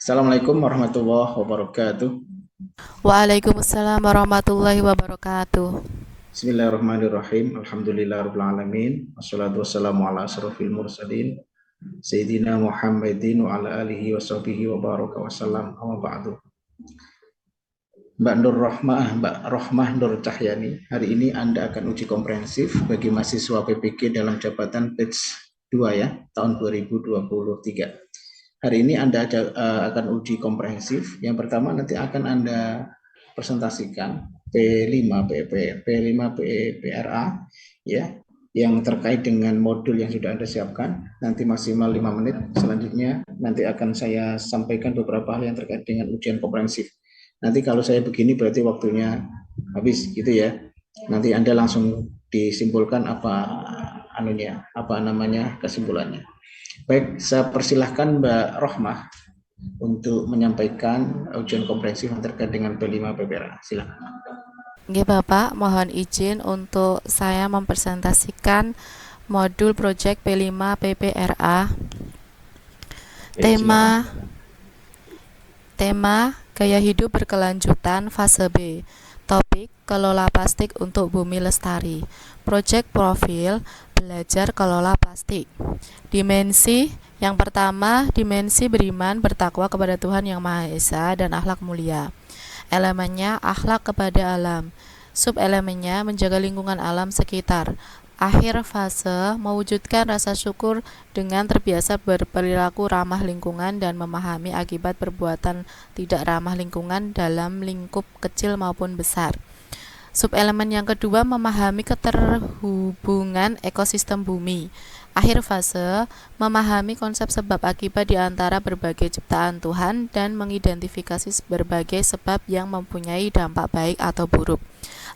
Assalamualaikum warahmatullahi wabarakatuh. Waalaikumsalam warahmatullahi wabarakatuh. Bismillahirrahmanirrahim. Alhamdulillahirabbil alamin. Wassalatu wassalamu ala asrofil mursalin Sayyidina Muhammadin wa ala alihi wa sahbihi wa baraka wasallam. Amma ba'du. Mbak Rohmah Nur Cahyani, hari ini Anda akan uji komprehensif bagi mahasiswa PPG dalam jabatan batch 2 ya, tahun 2023. Hari ini Anda akan uji komprehensif. Yang pertama nanti akan Anda presentasikan P5 PPRA ya, yang terkait dengan modul yang sudah Anda siapkan. Nanti maksimal 5 menit. Selanjutnya nanti akan saya sampaikan beberapa hal yang terkait dengan ujian komprehensif. Nanti kalau saya begini berarti waktunya habis gitu ya. Nanti Anda langsung disimpulkan apa namanya kesimpulannya. Baik, saya persilahkan Mbak Rohmah untuk menyampaikan ujian komprehensif yang terkait dengan P5 PPRA. Silakan. Oke Bapak, mohon izin untuk saya mempresentasikan modul Project P5 PPRA. Ya, silakan. Tema Gaya Hidup Berkelanjutan Fase B. Topik Kelola Plastik untuk Bumi Lestari. Project Profil Belajar Kelola Plastik. Dimensi yang pertama, dimensi beriman bertakwa kepada Tuhan Yang Maha Esa dan akhlak mulia. Elemennya akhlak kepada alam. Subelemennya menjaga lingkungan alam sekitar. Akhir fase mewujudkan rasa syukur dengan terbiasa berperilaku ramah lingkungan dan memahami akibat perbuatan tidak ramah lingkungan dalam lingkup kecil maupun besar. Subelemen yang kedua memahami keterhubungan ekosistem bumi. Akhir fase memahami konsep sebab akibat di antara berbagai ciptaan Tuhan dan mengidentifikasi berbagai sebab yang mempunyai dampak baik atau buruk,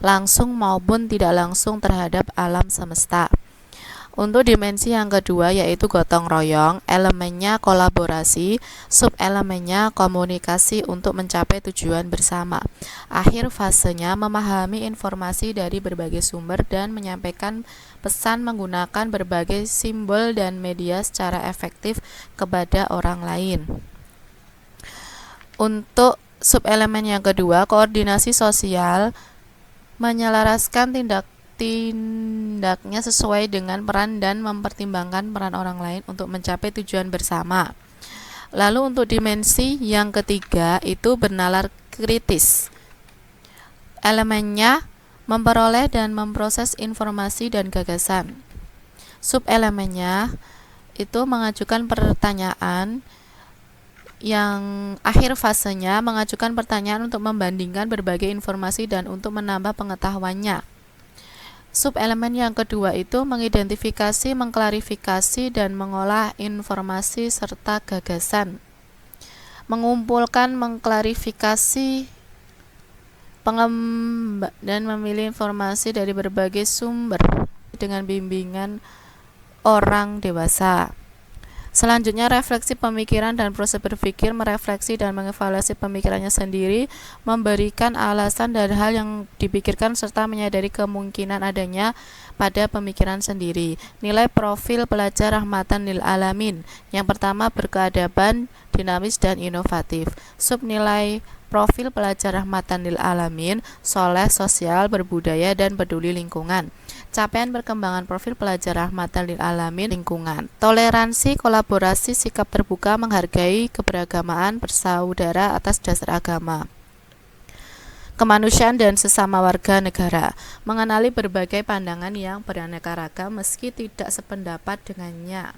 langsung maupun tidak langsung terhadap alam semesta. Untuk dimensi yang kedua yaitu gotong royong, elemennya kolaborasi, subelemennya komunikasi untuk mencapai tujuan bersama. Akhir fasenya memahami informasi dari berbagai sumber dan menyampaikan pesan menggunakan berbagai simbol dan media secara efektif kepada orang lain. Untuk subelemen yang kedua, koordinasi sosial, menyelaraskan tindaknya sesuai dengan peran dan mempertimbangkan peran orang lain untuk mencapai tujuan bersama. Lalu untuk dimensi yang ketiga itu bernalar kritis. Elemennya memperoleh dan memproses informasi dan gagasan. Subelemennya itu mengajukan pertanyaan, yang akhir fasenya mengajukan pertanyaan untuk membandingkan berbagai informasi dan untuk menambah pengetahuannya. Subelemen yang kedua itu mengidentifikasi, mengklarifikasi, dan mengolah informasi serta gagasan. Mengumpulkan, mengklarifikasi, dan memilih informasi dari berbagai sumber dengan bimbingan orang dewasa. Selanjutnya, refleksi pemikiran dan proses berpikir, merefleksi dan mengevaluasi pemikirannya sendiri, memberikan alasan dari hal yang dipikirkan serta menyadari kemungkinan adanya pada pemikiran sendiri. Nilai profil pelajar rahmatan lil alamin. Yang pertama, berkeadaban, dinamis dan inovatif. Subnilai profil pelajar rahmatan lil alamin, soleh, sosial, berbudaya dan peduli lingkungan. Capaian perkembangan profil pelajar rahmatan lil alamin lingkungan. Toleransi, kolaborasi, sikap terbuka, menghargai keberagaman, bersaudara atas dasar agama. Kemanusiaan dan sesama warga negara, mengenali berbagai pandangan yang beraneka ragam meski tidak sependapat dengannya.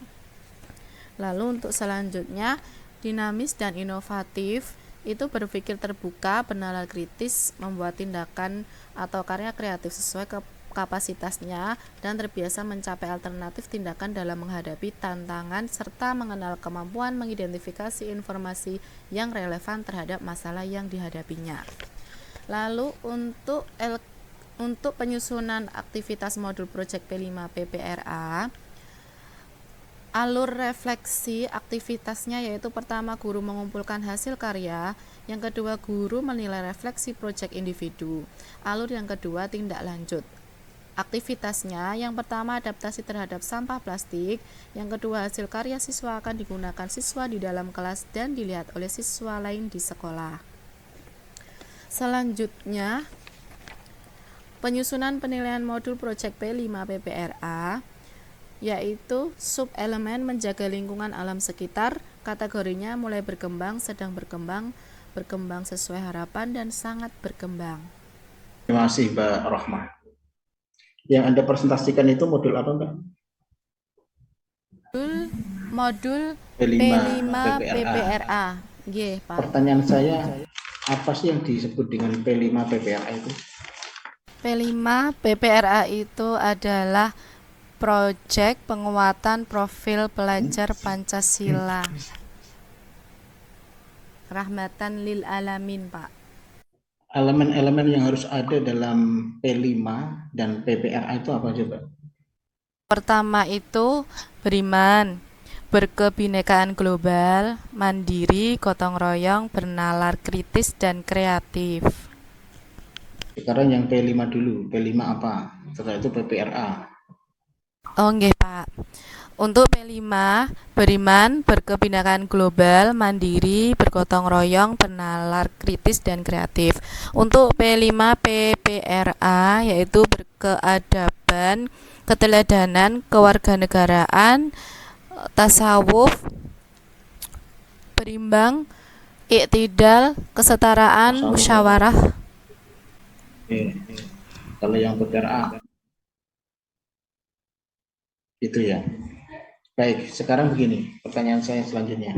Lalu untuk selanjutnya, dinamis dan inovatif itu berpikir terbuka, bernalar kritis, membuat tindakan atau karya kreatif sesuai kapasitasnya dan terbiasa mencapai alternatif tindakan dalam menghadapi tantangan serta mengenal kemampuan mengidentifikasi informasi yang relevan terhadap masalah yang dihadapinya. Lalu untuk penyusunan aktivitas modul Project P5 PPRA, alur refleksi aktivitasnya yaitu pertama guru mengumpulkan hasil karya, yang kedua guru menilai refleksi proyek individu, alur yang kedua tindak lanjut. Aktivitasnya yang pertama adaptasi terhadap sampah plastik, yang kedua hasil karya siswa akan digunakan siswa di dalam kelas dan dilihat oleh siswa lain di sekolah. Selanjutnya, penyusunan penilaian modul Project P5 PPRA, yaitu sub-elemen menjaga lingkungan alam sekitar, kategorinya mulai berkembang, sedang berkembang, berkembang sesuai harapan, dan sangat berkembang. Terima kasih Mbak Rohmah. Yang Anda presentasikan itu modul apa Mbak? Modul P5 P5 PPRA. Nggih, Pak. Pertanyaan saya, apa sih yang disebut dengan P5 PPRA itu? P5 PPRA itu adalah proyek penguatan profil pelajar Pancasila. Rahmatan lil alamin, Pak. Elemen-elemen yang harus ada dalam P5 dan PPRA itu apa aja, Pak? Pertama itu beriman, berkebinekaan global, mandiri, gotong royong, bernalar kritis dan kreatif. Sekarang yang P5 dulu. P5 apa? Setelah itu PPRA. Oh, nggih, Pak. Untuk P5, beriman, berkebinekaan global, mandiri, bergotong royong, bernalar kritis dan kreatif. Untuk P5 PPRA yaitu berkeadaban, keteladanan, kewarganegaraan, tasawuf, berimbang, iktidal, kesetaraan, musyawarah. Kalau yang PPRA itu ya. Baik, sekarang begini, pertanyaan saya selanjutnya.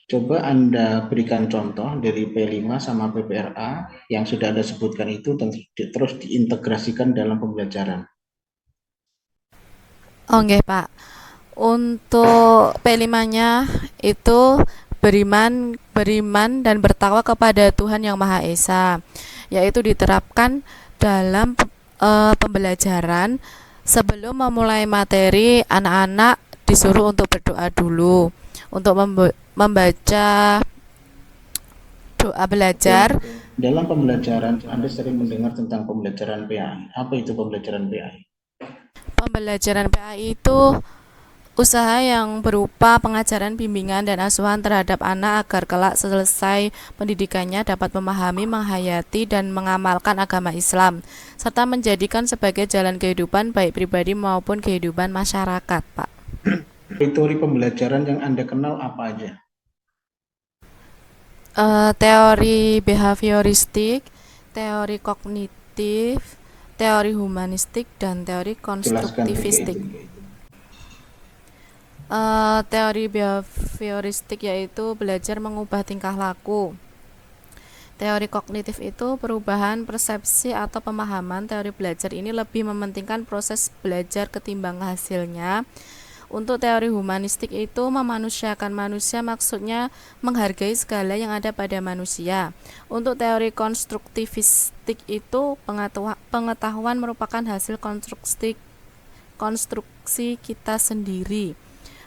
Coba Anda berikan contoh dari P5 sama PPRA yang sudah Anda sebutkan itu terus diintegrasikan dalam pembelajaran. Oh, nggih, Pak. Untuk P5-nya itu beriman dan bertakwa kepada Tuhan Yang Maha Esa, yaitu diterapkan dalam pembelajaran. Sebelum memulai materi, anak-anak disuruh untuk berdoa dulu, untuk membaca doa belajar. Dalam pembelajaran, Anda sering mendengar tentang pembelajaran PAI. Apa itu pembelajaran PAI? Pembelajaran PAI itu usaha yang berupa pengajaran, bimbingan, dan asuhan terhadap anak agar kelak selesai pendidikannya dapat memahami, menghayati, dan mengamalkan agama Islam, serta menjadikan sebagai jalan kehidupan baik pribadi maupun kehidupan masyarakat, Pak. Teori pembelajaran yang Anda kenal apa aja? Teori behavioristik, teori kognitif, teori humanistik, dan teori konstruktivistik. Teori behavioristik yaitu belajar mengubah tingkah laku. Teori kognitif itu perubahan persepsi atau pemahaman. Teori belajar ini lebih mementingkan proses belajar ketimbang hasilnya. Untuk teori humanistik itu memanusiakan manusia, maksudnya menghargai segala yang ada pada manusia. Untuk teori konstruktivistik itu pengetahuan merupakan hasil konstruksi kita sendiri,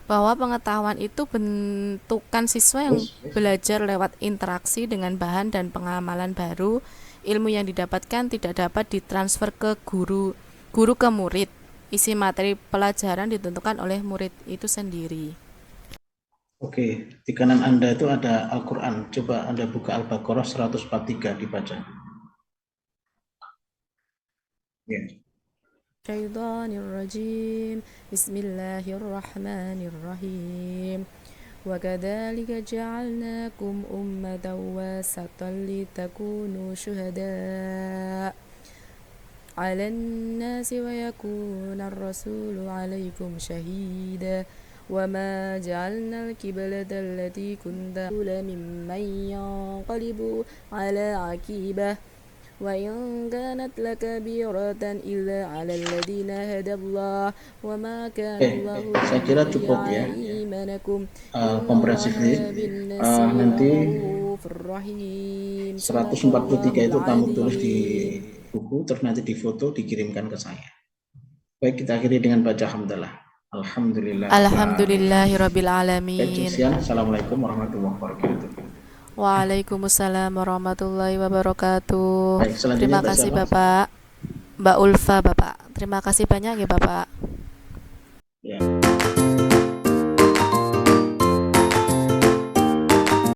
bahwa pengetahuan itu bentukan siswa yang belajar lewat interaksi dengan bahan dan pengamalan baru. Ilmu yang didapatkan tidak dapat ditransfer ke guru ke murid. Isi materi pelajaran ditentukan oleh murid itu sendiri. Oke, di kanan Anda itu ada Al-Quran. Coba Anda buka Al-Baqarah 143 dibaca. Ya. Syaitanirrajim. Bismillahirrahmanirrahim. Wa kadzalika ja'alnakum ummatan wasatan litakunu syuhada 'alan nasi wa yakuna ar-rasulu 'alaikum syahida. Wa ma ja'alna al-qiblata allati kunta mimman yanqalibu 'ala 'aqibah. Wa in kanat lakabiratan illa 'alal ladzina hadallah wa ma kana Allahu saya kira cukup ya komprehensif ini. Nanti 143 itu kamu tulis di buku, terus nanti difoto dikirimkan ke saya. Baik, kita akhiri dengan baca hamdalah. Alhamdulillahirabbil alamin. Assalamualaikum warahmatullahi wabarakatuh. Waalaikumsalam warahmatullahi wabarakatuh. Baik, terima kasih Bapak. Mbak Ulfa, Bapak. Terima kasih banyak ya, Bapak.